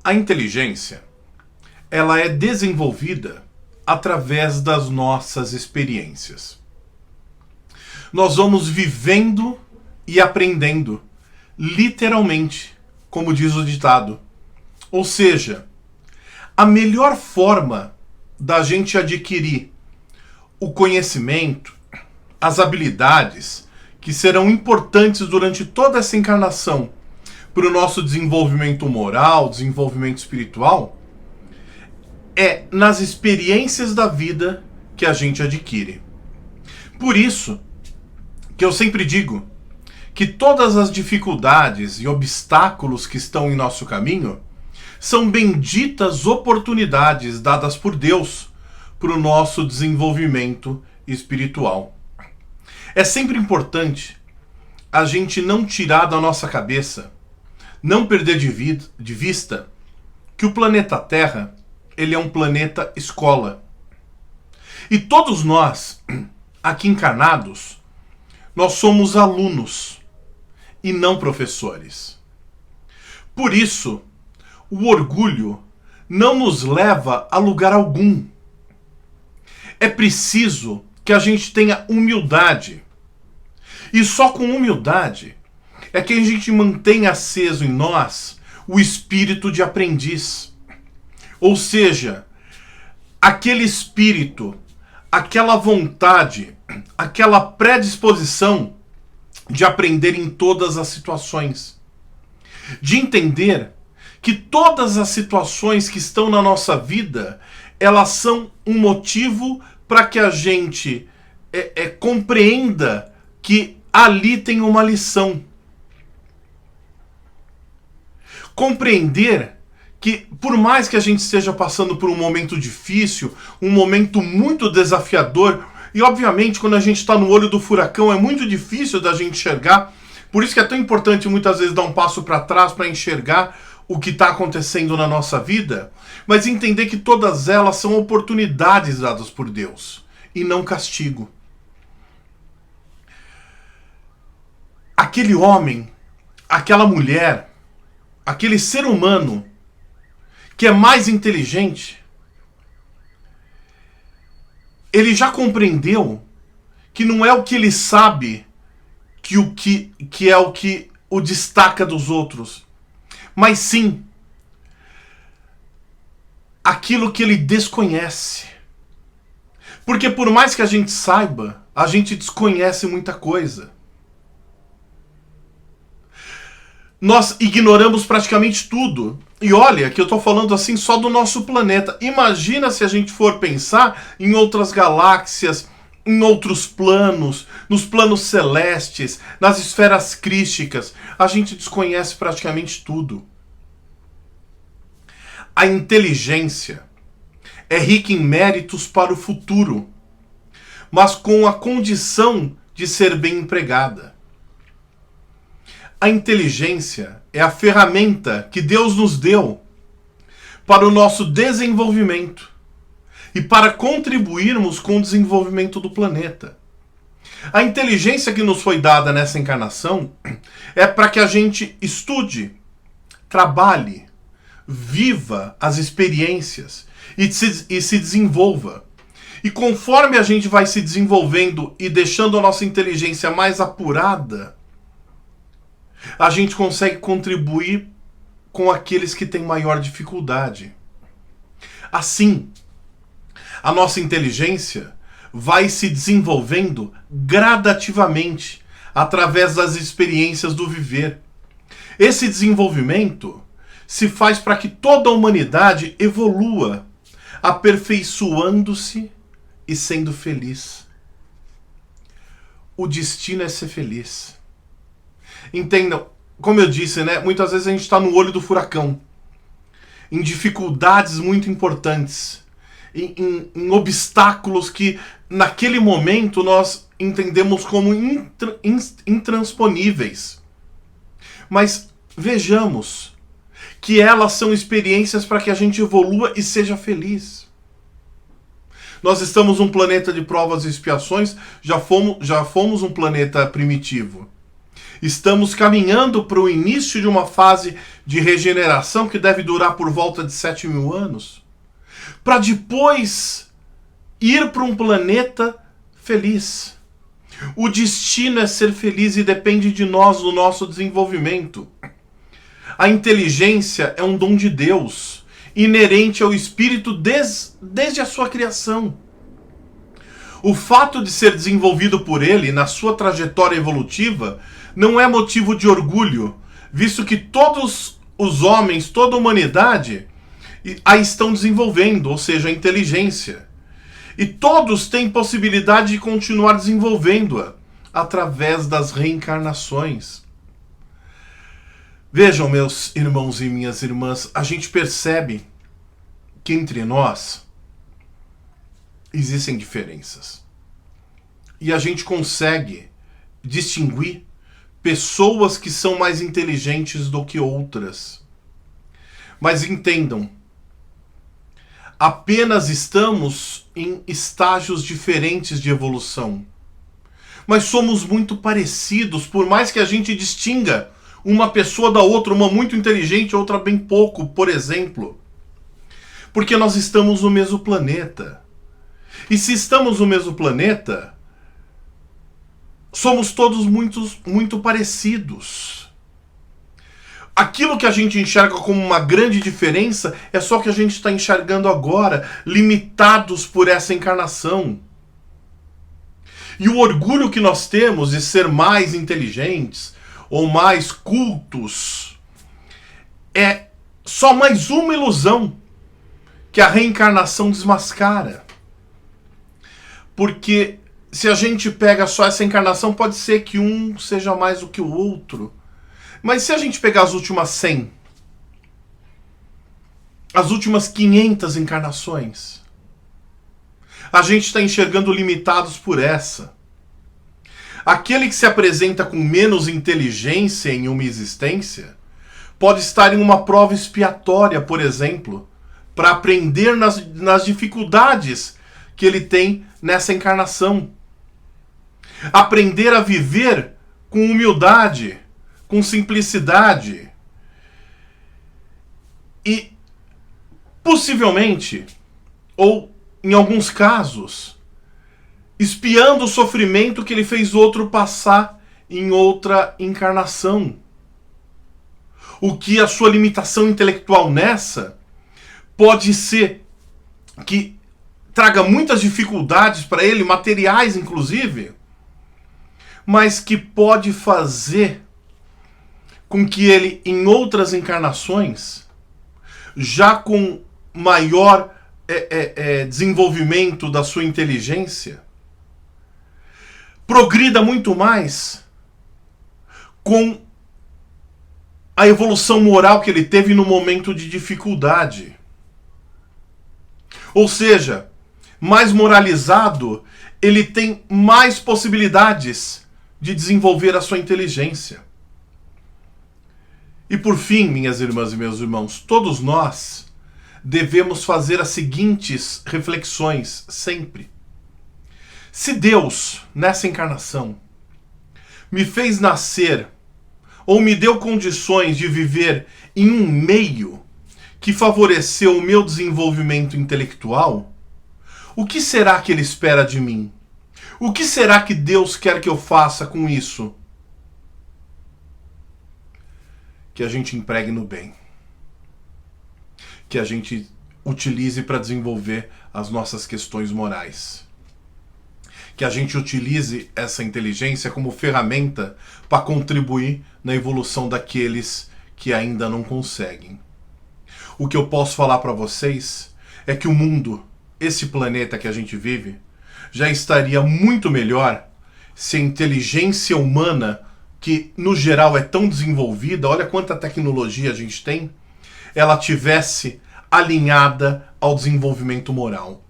A inteligência, ela é desenvolvida através das nossas experiências. Nós vamos vivendo e aprendendo, literalmente, como diz o ditado. Ou seja, a melhor forma da gente adquirir o conhecimento, as habilidades que serão importantes durante toda essa encarnação para o nosso desenvolvimento moral, desenvolvimento espiritual, é nas experiências da vida que a gente adquire. Por isso que eu sempre digo que todas as dificuldades e obstáculos que estão em nosso caminho são benditas oportunidades dadas por Deus para o nosso desenvolvimento espiritual. É sempre importante a gente não tirar da nossa cabeça, não perder de vista que o planeta Terra, ele é um planeta escola. E todos nós, aqui encarnados, nós somos alunos e não professores. Por isso, o orgulho não nos leva a lugar algum. É preciso que a gente tenha humildade. E só com humildade é que a gente mantém aceso em nós o espírito de aprendiz. Ou seja, aquele espírito, aquela vontade, aquela predisposição de aprender em todas as situações. De entender que todas as situações que estão na nossa vida, elas são um motivo para que a gente compreenda que ali tem uma lição. Compreender que, por mais que a gente esteja passando por um momento difícil, um momento muito desafiador, e obviamente quando a gente está no olho do furacão é muito difícil da gente enxergar, por isso que é tão importante muitas vezes dar um passo para trás para enxergar o que está acontecendo na nossa vida, mas entender que todas elas são oportunidades dadas por Deus, e não castigo. Aquele homem, aquela mulher, aquele ser humano que é mais inteligente, ele já compreendeu que não é o que ele sabe que é o que o destaca dos outros, mas sim aquilo que ele desconhece. Porque por mais que a gente saiba, a gente desconhece muita coisa. Nós ignoramos praticamente tudo. E olha que eu estou falando assim só do nosso planeta. Imagina se a gente for pensar em outras galáxias, em outros planos, nos planos celestes, nas esferas crísticas. A gente desconhece praticamente tudo. A inteligência é rica em méritos para o futuro, mas com a condição de ser bem empregada. A inteligência é a ferramenta que Deus nos deu para o nosso desenvolvimento e para contribuirmos com o desenvolvimento do planeta. A inteligência que nos foi dada nessa encarnação é para que a gente estude, trabalhe, viva as experiências e se desenvolva. E conforme a gente vai se desenvolvendo e deixando a nossa inteligência mais apurada, a gente consegue contribuir com aqueles que têm maior dificuldade. Assim, a nossa inteligência vai se desenvolvendo gradativamente através das experiências do viver. Esse desenvolvimento se faz para que toda a humanidade evolua, aperfeiçoando-se e sendo feliz. O destino é ser feliz. Entendam, como eu disse, né? Muitas vezes a gente está no olho do furacão, em dificuldades muito importantes, em obstáculos que naquele momento nós entendemos como intransponíveis. Mas vejamos que elas são experiências para que a gente evolua e seja feliz. Nós estamos num planeta de provas e expiações, já fomos um planeta primitivo. Estamos caminhando para o início de uma fase de regeneração que deve durar por volta de 7.000 anos, para depois ir para um planeta feliz. O destino é ser feliz e depende de nós, do nosso desenvolvimento. A inteligência é um dom de Deus, inerente ao espírito desde a sua criação. O fato de ser desenvolvido por ele na sua trajetória evolutiva não é motivo de orgulho, visto que todos os homens, toda a humanidade a estão desenvolvendo, ou seja, a inteligência. E todos têm possibilidade de continuar desenvolvendo-a através das reencarnações. Vejam, meus irmãos e minhas irmãs, a gente percebe que entre nós existem diferenças. E a gente consegue distinguir pessoas que são mais inteligentes do que outras. Mas entendam, apenas estamos em estágios diferentes de evolução. Mas somos muito parecidos, por mais que a gente distinga uma pessoa da outra, uma muito inteligente, outra bem pouco, por exemplo. Porque nós estamos no mesmo planeta. E se estamos no mesmo planeta, somos todos muito parecidos. Aquilo que a gente enxerga como uma grande diferença é só que a gente está enxergando agora, limitados por essa encarnação. E o orgulho que nós temos de ser mais inteligentes ou mais cultos é só mais uma ilusão que a reencarnação desmascara. Porque se a gente pega só essa encarnação, pode ser que um seja mais do que o outro. Mas se a gente pegar as últimas 100, as últimas 500 encarnações, a gente está enxergando limitados por essa. Aquele que se apresenta com menos inteligência em uma existência pode estar em uma prova expiatória, por exemplo, para aprender nas dificuldades que ele tem nessa encarnação. Aprender a viver com humildade, com simplicidade. E possivelmente, ou em alguns casos, espiando o sofrimento que ele fez outro passar em outra encarnação. O que a sua limitação intelectual nessa pode ser que traga muitas dificuldades para ele, materiais inclusive, mas que pode fazer com que ele, em outras encarnações, já com maior desenvolvimento da sua inteligência, progrida muito mais com a evolução moral que ele teve no momento de dificuldade. Ou seja, mais moralizado, ele tem mais possibilidades de desenvolver a sua inteligência. E por fim, minhas irmãs e meus irmãos, todos nós devemos fazer as seguintes reflexões sempre. Se Deus, nessa encarnação, me fez nascer ou me deu condições de viver em um meio que favoreceu o meu desenvolvimento intelectual, o que será que Ele espera de mim? O que será que Deus quer que eu faça com isso? Que a gente empregue no bem. Que a gente utilize para desenvolver as nossas questões morais. Que a gente utilize essa inteligência como ferramenta para contribuir na evolução daqueles que ainda não conseguem. O que eu posso falar para vocês é que o mundo, esse planeta que a gente vive, já estaria muito melhor se a inteligência humana, que no geral é tão desenvolvida, olha quanta tecnologia a gente tem, ela tivesse alinhada ao desenvolvimento moral.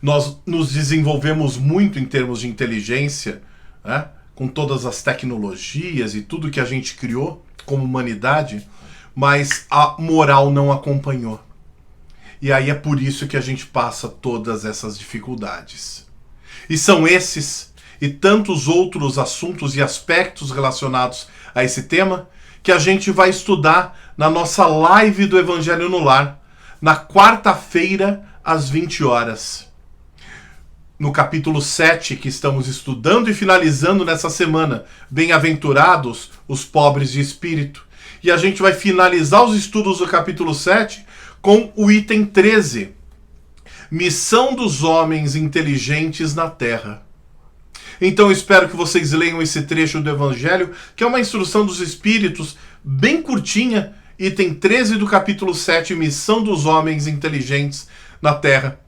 Nós nos desenvolvemos muito em termos de inteligência, né? Com todas as tecnologias e tudo que a gente criou como humanidade, mas a moral não acompanhou. E aí é por isso que a gente passa todas essas dificuldades. E são esses e tantos outros assuntos e aspectos relacionados a esse tema, que a gente vai estudar na nossa live do Evangelho no Lar, na quarta-feira, às 20 horas. No capítulo 7, que estamos estudando e finalizando nessa semana, Bem-aventurados os pobres de espírito. E a gente vai finalizar os estudos do capítulo 7 com o item 13, Missão dos homens inteligentes na Terra. Então eu espero que vocês leiam esse trecho do Evangelho, que é uma instrução dos Espíritos, bem curtinha, item 13 do capítulo 7, Missão dos homens inteligentes na Terra.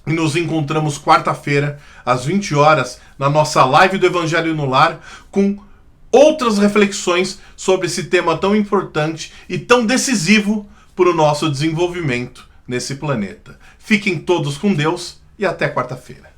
E nos encontramos quarta-feira, às 20 horas, na nossa live do Evangelho no Lar, com outras reflexões sobre esse tema tão importante e tão decisivo para o nosso desenvolvimento nesse planeta. Fiquem todos com Deus e até quarta-feira.